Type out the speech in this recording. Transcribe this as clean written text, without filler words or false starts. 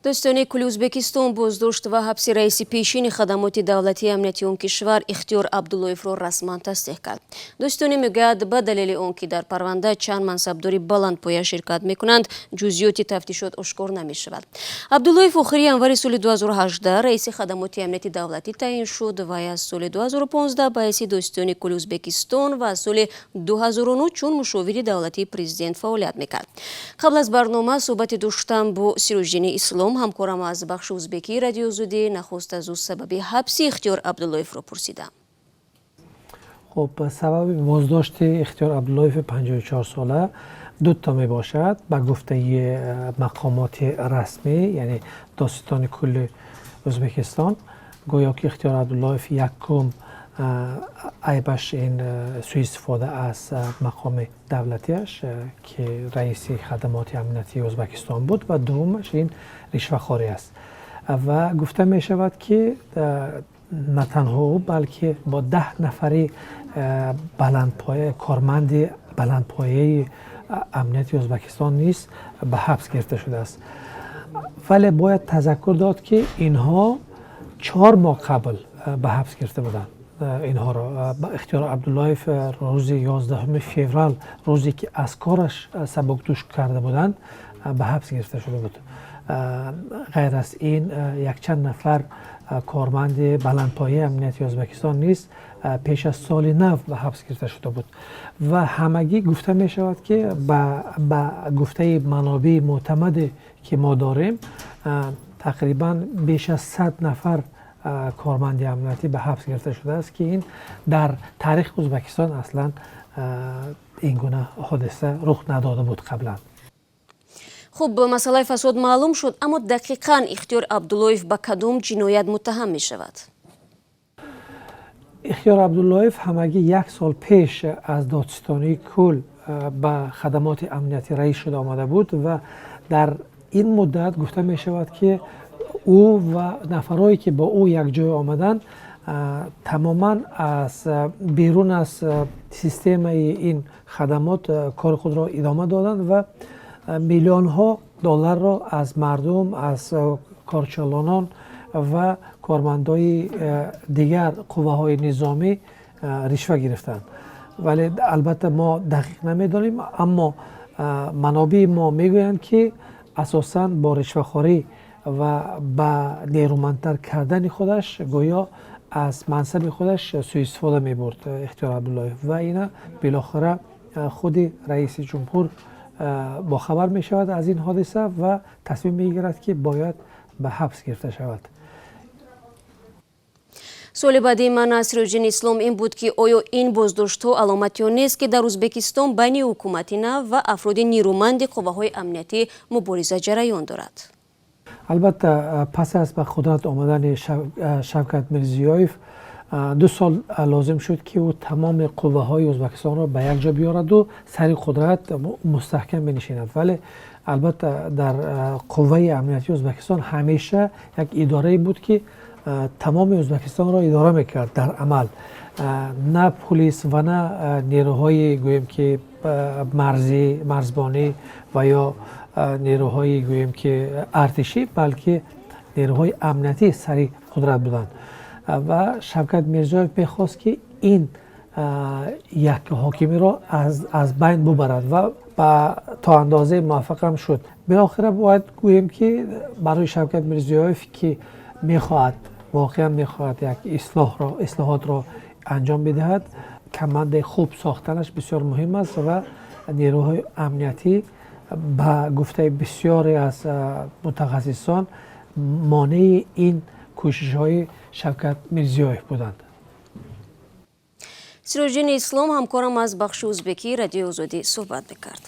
دوستانی کل ازبکستان بازداشت و حبس رئیس پیشین خدمات دولتی امنیتی اون کشور اختیار عبداللهیف را رسما تصدیق کرد. دوستانی میگوید به دلیل اون که در پرونده چند منصبداری بلندپایه شرکت میکنند جزئیات تفتیشات آشکار نمیشود. عبداللهیف آخری ینوار سال 2018 رئیس خدمات امنیتی دولتی تعیین شد و از سال 2015 به حیث دوستانی کل ازبکستان و از سال 2009 چون مشاور دولتی پرزیدنت فعالیت میکرد. قبل از برنامه صحبت داشتم با سیروژدین اسلام همکارم از بخش ازبکی رادیو زودی نخست از او سبب حبس اختیار عبداللهیف را پرسیدم. خب سبب بازداشت اختیار عبداللهیف 54 ساله دو تا می باشد. به گفته مقامات رسمی یعنی داستان کل ازبکستان گویا که اختیار عبداللهیف یکم عیبش این سوء استفاده از مقام دولتیش که رئیس خدمات امنیتی ازبکستان بود و دومش این رشوه‌خواری است و گفته می شود که نه تنها او بلکه با 10 نفری بلندپایه کارمند بلندپایه امنیتی ازبکستان نیز به حبس گرفته شده است. ولی باید تذکر داد که اینها 4 ماه قبل به حبس گرفته بودند. اینها را اختیار عبداللهیف روز 11 فوریه روزی که از کارش سبکدوش کرده بودند به حبس گرفته شده بود. غیر از این یک چند نفر کارمند بلندپایه امنیتی ازبکستان نیز پیش از سال نو به حبس گرفته شده بود و همگی گفته می شود که با گفته منابع معتمد که ما داریم تقریبا بیش از 100 نفر کارمند امنیتی به حبس گرفته شده است که این در تاریخ ازبکستان اصلا این گونه حادثه رخ نداده بود قبلا. خب مسئله فساد معلوم شد اما دقیقاً اختیار عبداللهیف به کدام جنایت متهم می شود؟ اختیار عبداللهیف همگی 1 سال پیش از دادستانی کل به خدمات امنیتی رئیس شده آمده بود و در این مدت گفته می شود که او و نفرهایی که با او یک جای آمدن تماما از بیرون از سیستم این خدمات کار خود را ادامه دادند و میلیون ها دلار را از مردم از کارچلانان و کارمندای دیگر قوه های نظامی رشوه گرفتند. ولی البته ما دقیق نمیدانیم اما منابع ما میگویند که اساساً با رشوه‌خواری و با نیرومندتر کردن خودش گویا از منصب خودش سوء استفاده می برد اختیار عبداللهیف و اینا بالاخره خود رئیس جمهور با خبر می شود از این حادثه و تصمیم می گیرد که باید به حبس گرفته شود. سوال بعدی من از سیروژدین اسلام این بود که آیا این بازداشت ها علامتی نیست که در ازبکستان بین حکومت نو و افراد نیرومند قوه های امنیتی مبارزه جریان دارد؟ البته پس از به قدرت آمدن شوکت میرزیویف 2 سال لازم شد که او تمام قوه های ازبکستان را به یک جا بیارد و سر قدرت مستحکم بنشیند. ولی البته در قوه امنیتی ازبکستان همیشه یک اداره بود که تمام ازبکستان را اداره میکرد در عمل، نه پلیس و نه نیروهای گویم که مرزبانی و یا نیروهای گویم که ارتشی بلکه نیروهای امنیتی سری قدرت بودند و شوکت میرزیویف میخواست که این یک حاکمی را از بین ببرد و تا اندازه موفق هم شد. بالاخره باید گوییم که برای شوکت میرزیویف که میخواهد واقعا میخواهد یک اصلاحات را انجام بدهد کمند خوب ساختنش بسیار مهم است و نیروهای امنیتی با گفته بسیاری از متخصصان مانع این کوشش های شوکت میرزیویف بودند. سیروژدین اسلام همکارم از بخش ازبکی رادیو زودی صحبت میکرد.